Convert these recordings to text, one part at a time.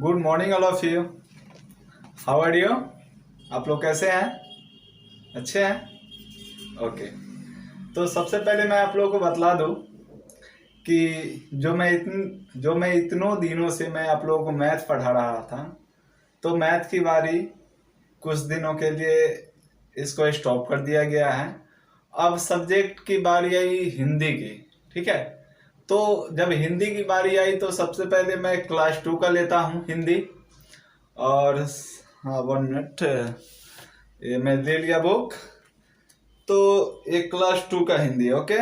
Good morning all of you. How are you? आप लोग कैसे हैं? अच्छे हैं? ओके। तो सबसे पहले मैं आप लोगों को बतला दूं कि जो मैं इतनों दिनों से मैं आप लोगों को मैथ पढ़ा रहा था, तो मैथ की बारी कुछ दिनों के लिए इसको स्टॉप कर दिया गया है। अब सब्जेक्ट की बारी आई हिंदी की। ठीक है, तो जब हिंदी की बारी आई तो सबसे पहले मैं क्लास 2 का लेता हूँ हिंदी। और हाँ, 1 मिनट, ये मैं ले लिया बुक। तो एक क्लास 2 का हिंदी है। ओके,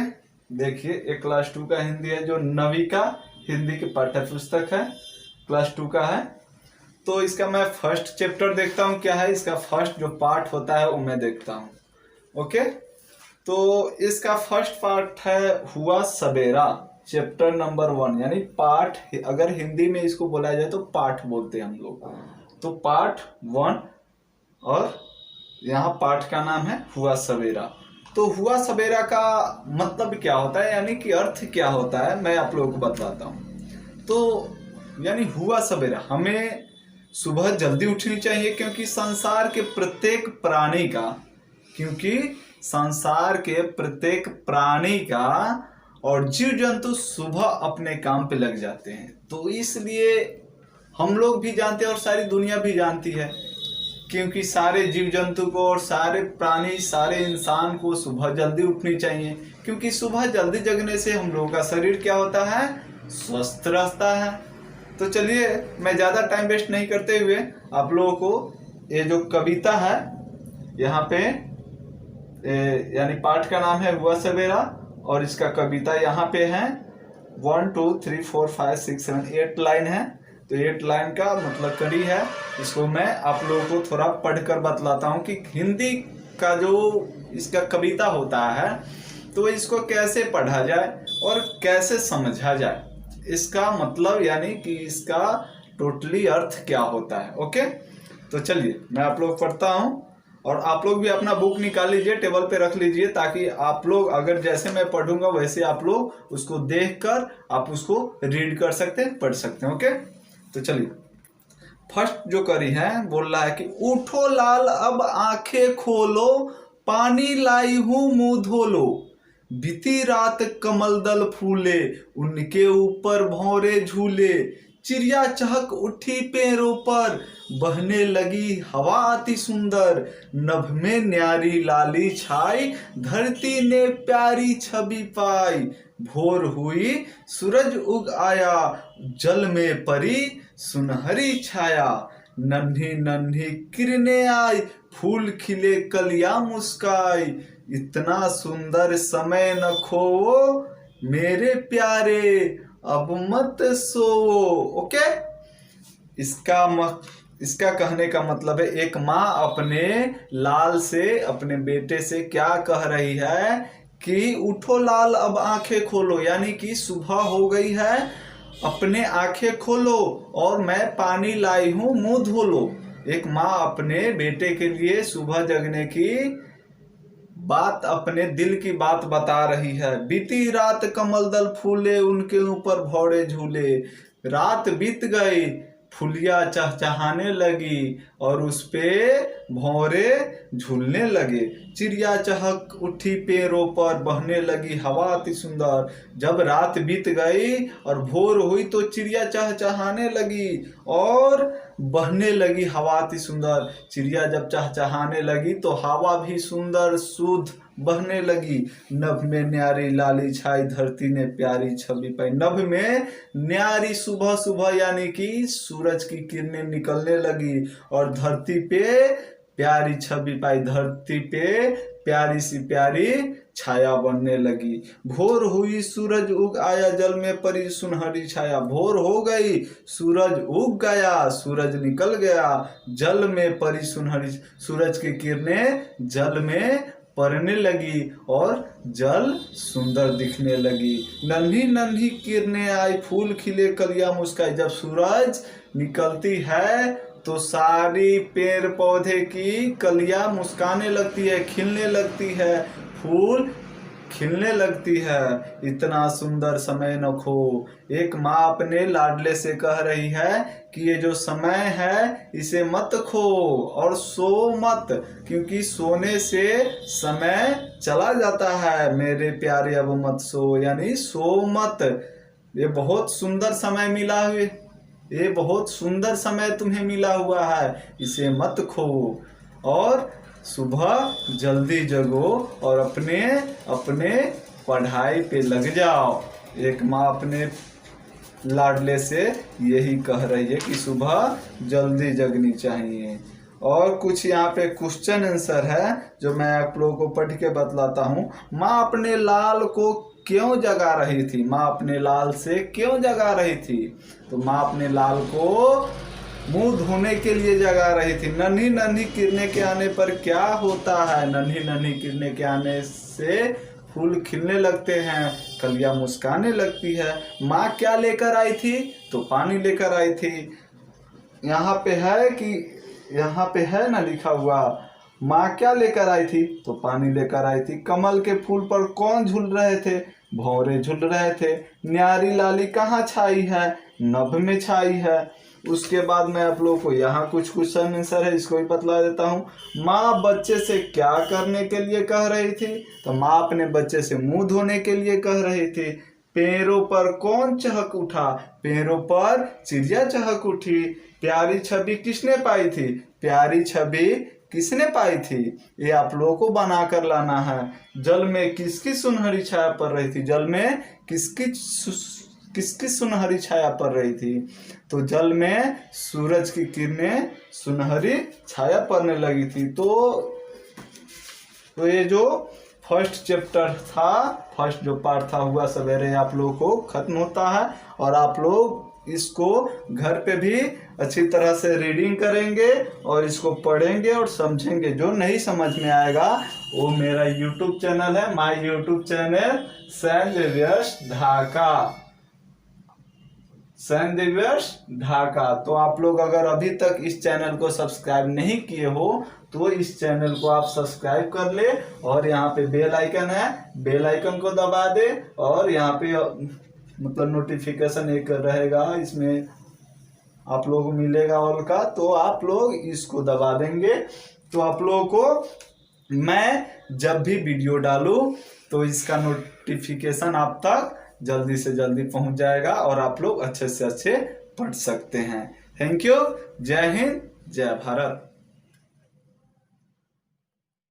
देखिए एक क्लास 2 का हिंदी है, जो 9वीं का हिंदी की पाठ्य पुस्तक है, क्लास 2 का है। तो इसका मैं फर्स्ट चैप्टर देखता हूँ, क्या है इसका फर्स्ट जो पार्ट होता है वो मैं देखता हूँ। ओके, तो इसका फर्स्ट पार्ट है हुआ सवेरा, चैप्टर नंबर 1, यानी पाठ। अगर हिंदी में इसको बोला जाए तो पाठ बोलते हैं हम लोग। तो पार्ट 1, और यहाँ पाठ का नाम है हुआ सवेरा। तो हुआ सवेरा का मतलब क्या होता है, यानी कि अर्थ क्या होता है, मैं आप लोगों को बताता हूँ। तो यानी हुआ सवेरा, हमें सुबह जल्दी उठनी चाहिए, क्योंकि संसार के प्रत्येक प्राणी का और जीव जंतु सुबह अपने काम पे लग जाते हैं। तो इसलिए हम लोग भी जानते हैं और सारी दुनिया भी जानती है, क्योंकि सारे जीव जंतु को और सारे प्राणी, सारे इंसान को सुबह जल्दी उठनी चाहिए, क्योंकि सुबह जल्दी जगने से हम लोगों का शरीर क्या होता है, स्वस्थ रहता है। तो चलिए मैं ज़्यादा टाइम वेस्ट नहीं करते हुए आप लोगों को ये जो कविता है यहाँ पे, यानी पाठ का नाम है हुआ सवेरा, और इसका कविता यहाँ पे है 1 2 3 4 5 6 7 8 लाइन है। तो 8 लाइन का मतलब कड़ी है। इसको मैं आप लोगों को थोड़ा पढ़कर बतलाता हूँ कि हिंदी का जो इसका कविता होता है, तो इसको कैसे पढ़ा जाए और कैसे समझा जाए, इसका मतलब यानी कि इसका टोटली अर्थ क्या होता है। ओके, तो चलिए मैं आप लोग पढ़ता हूँ, और आप लोग भी अपना बुक निकाल लीजिए, टेबल पे रख लीजिए, ताकि आप लोग अगर जैसे मैं पढ़ूंगा वैसे आप लोग उसको देखकर आप उसको रीड कर सकते हैं, पढ़ सकते हैं। ओके, तो चलिए फर्स्ट जो करी है, बोल रहा है कि उठो लाल अब आंखें खोलो, पानी लाई हूं मुंह धो लो, बीती रात कमल दल फूले, उनके ऊपर भौरे झूले, चिड़िया चहक उठी पेड़ों पर, बहने लगी हवा अति सुंदर, नभ में न्यारी लाली छाई, धरती ने प्यारी छवि पाई, भोर हुई सूरज उग आया, जल में परी सुनहरी छाया, नन्ही नन्ही किरणें आई, फूल खिले कलियां मुस्काई, इतना सुंदर समय न खोओ, मेरे प्यारे अब मत सोओ। ओके, इसका कहने का मतलब है, एक माँ अपने लाल से, अपने बेटे से क्या कह रही है कि उठो लाल अब आंखें खोलो, यानी कि सुबह हो गई है, अपने आंखें खोलो और मैं पानी लाई हूं मुंह धो लो। एक माँ अपने बेटे के लिए सुबह जगने की बात, अपने दिल की बात बता रही है। बीती रात कमल दल फूले, उनके ऊपर भौरे झूले, रात बीत गई, फुलिया चहचहाने लगी और उस पे भौरे झूलने लगे, चिड़िया चहक उठी पेड़ों पर, बहने लगी हवा अति सुंदर। जब रात बीत गई और भोर हुई तो चिड़िया चहचहाने लगी और बहने लगी हवा अति सुंदर। चिड़िया जब चहचहाने लगी तो हवा भी सुंदर शुद्ध बहने लगी, नभ में न्यारी लाली छाई, धरती ने प्यारी छवि पाई। नभ में न्यारी, सुबह सुबह यानी कि सूरज की किरणें निकलने लगी, और धरती पे प्यारी छवि पाई, धरती पे प्यारी सी प्यारी छाया बनने लगी। भोर हुई सूरज उग आया, जल में परी सुनहरी छाया। भोर हो गई, सूरज उग गया, सूरज निकल गया, जल में परी सुनहरी, सूरज की किरणें जल में पड़ने लगी और जल सुंदर दिखने लगी। नन्ही नन्ही किरणें आई, फूल खिले कलियां मुस्काई। जब सूरज निकलती है तो सारी पेड़ पौधे की कलियां मुस्काने लगती है, खिलने लगती है, फूल खिलने लगती है। इतना सुंदर समय न खो। एक माँ अपने लाडले से कह रही है कि ये जो समय है इसे मत खो और सो मत, क्योंकि सोने से समय चला जाता है। मेरे प्यारे अब मत सो, यानी सो मत। ये बहुत सुंदर समय मिला हुए, ये बहुत सुंदर समय तुम्हें मिला हुआ है, इसे मत खो। और सुबह जल्दी जगो और अपने अपने पढ़ाई पे लग जाओ। एक माँ अपने लाडले से यही कह रही है कि सुबह जल्दी जगनी चाहिए। और कुछ यहाँ पे क्वेश्चन आंसर है जो मैं आप लोगों को पढ़ के बतलाता हूँ। माँ अपने लाल को क्यों जगा रही थी? माँ अपने लाल से क्यों जगा रही थी? तो माँ अपने लाल को मुंह धोने के लिए जगा रही थी। नन्ही नन्ही किरणें के आने पर क्या होता है? नन्ही नन्ही किरणें के आने से फूल खिलने लगते हैं, कलियां मुस्काने लगती है। माँ क्या लेकर आई थी? तो पानी लेकर आई थी। यहाँ पे है कि यहाँ पे है ना लिखा हुआ, माँ क्या लेकर आई थी? तो पानी लेकर आई थी। कमल के फूल पर कौन झूल रहे थे? भंवरे झूल रहे थे। न्यारी लाली कहाँ छाई है? नभ में छाई है। उसके बाद मैं आप लोगों को यहाँ कुछ क्वेश्चन आंसर है, इसको भी बतला देता हूँ। माँ बच्चे से क्या करने के लिए कह रही थी? तो माँ अपने बच्चे से मुंह धोने के लिए कह रही थी। पेड़ों पर कौन चहक उठा? पेड़ों पर चिड़िया चहक उठी। प्यारी छवि किसने पाई थी? प्यारी छवि किसने पाई थी? ये आप लोगों को बना कर लाना है। जल में किसकी सुनहरी छाया पड़ रही थी? जल में किसकी सुनहरी छाया पड़ रही थी? तो जल में सूरज की किरणें सुनहरी छाया पड़ने लगी थी। तो ये जो फर्स्ट चैप्टर था, फर्स्ट जो पार्ट था हुआ सवेरे, आप लोगों को खत्म होता है। और आप लोग इसको घर पे भी अच्छी तरह से रीडिंग करेंगे और इसको पढ़ेंगे और समझेंगे। जो नहीं समझ में आएगा वो मेरा यूट्यूब चैनल है, my YouTube channel saint Xavier's Dhaka, saint Xavier's Dhaka. तो आप लोग अगर अभी तक इस चैनल को सब्सक्राइब नहीं किए हो तो इस चैनल को आप सब्सक्राइब कर ले। और यहाँ पे बेल आइकन है, बेल आइकन को दबा दे। और यहाँ पे मतलब नोटिफिकेशन एक रहेगा, इसमें आप लोगों को मिलेगा ऑल का, तो आप लोग इसको दबा देंगे। तो आप लोगों को मैं जब भी वीडियो डालूं तो इसका नोटिफिकेशन आप तक जल्दी से जल्दी पहुंच जाएगा और आप लोग अच्छे से अच्छे पढ़ सकते हैं। Thank you. जय हिंद, जय भारत।